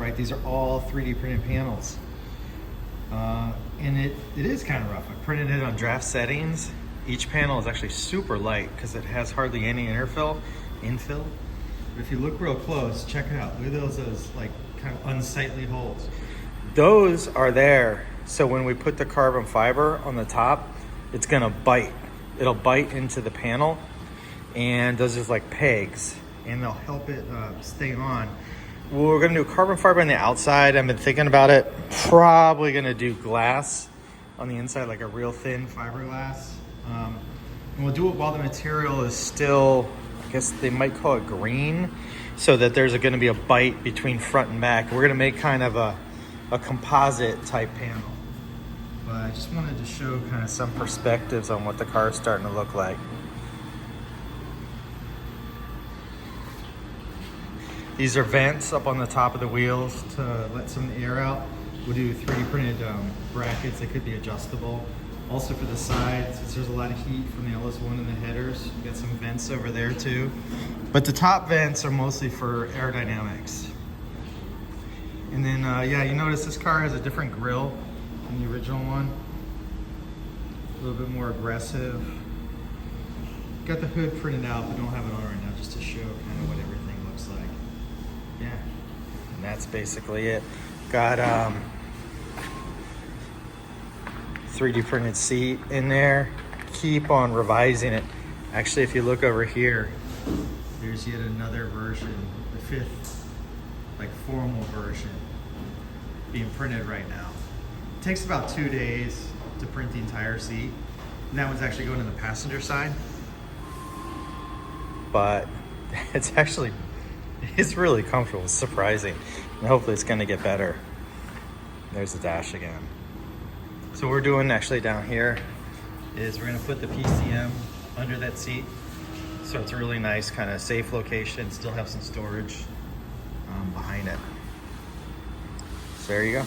right? These are all 3D printed panels. And it is kind of rough. I printed it on draft settings. Each panel is actually super light because it has hardly any infill. But if you look real close, check it out. Look at those like kind of unsightly holes. Those are there. So when we put the carbon fiber on the top, it's gonna bite. It'll bite into the panel, and those are like pegs, and they'll help it stay on. We're gonna do carbon fiber on the outside. I've been thinking about it. Probably gonna do glass on the inside, like a real thin fiberglass. And we'll do it while the material is still, I guess they might call it green, so that there's gonna be a bite between front and back. We're gonna make kind of a composite type panel. But I just wanted to show kind of some perspectives on what the car is starting to look like. These are vents up on the top of the wheels to let some of the air out. We'll do 3D printed brackets that could be adjustable. Also for the sides, since there's a lot of heat from the LS1 and the headers, we got some vents over there too. But the top vents are mostly for aerodynamics. And then, yeah, you notice this car has a different grille than the original one. A little bit more aggressive. Got the hood printed out, but don't have it on right now, just to show kind of what everything looks like. Yeah, and that's basically it. Got 3D printed seat in there. Keep on revising it. Actually, if you look over here, there's yet another version, the 5th, like formal version, being printed right now. It takes about 2 days to print the entire seat. And that one's actually going to the passenger side. But it's really comfortable. It's surprising. And hopefully it's gonna get better. There's the dash again. So what we're doing actually down here is we're gonna put the PCM under that seat. So it's a really nice kind of safe location, still have some storage behind it. So there you go.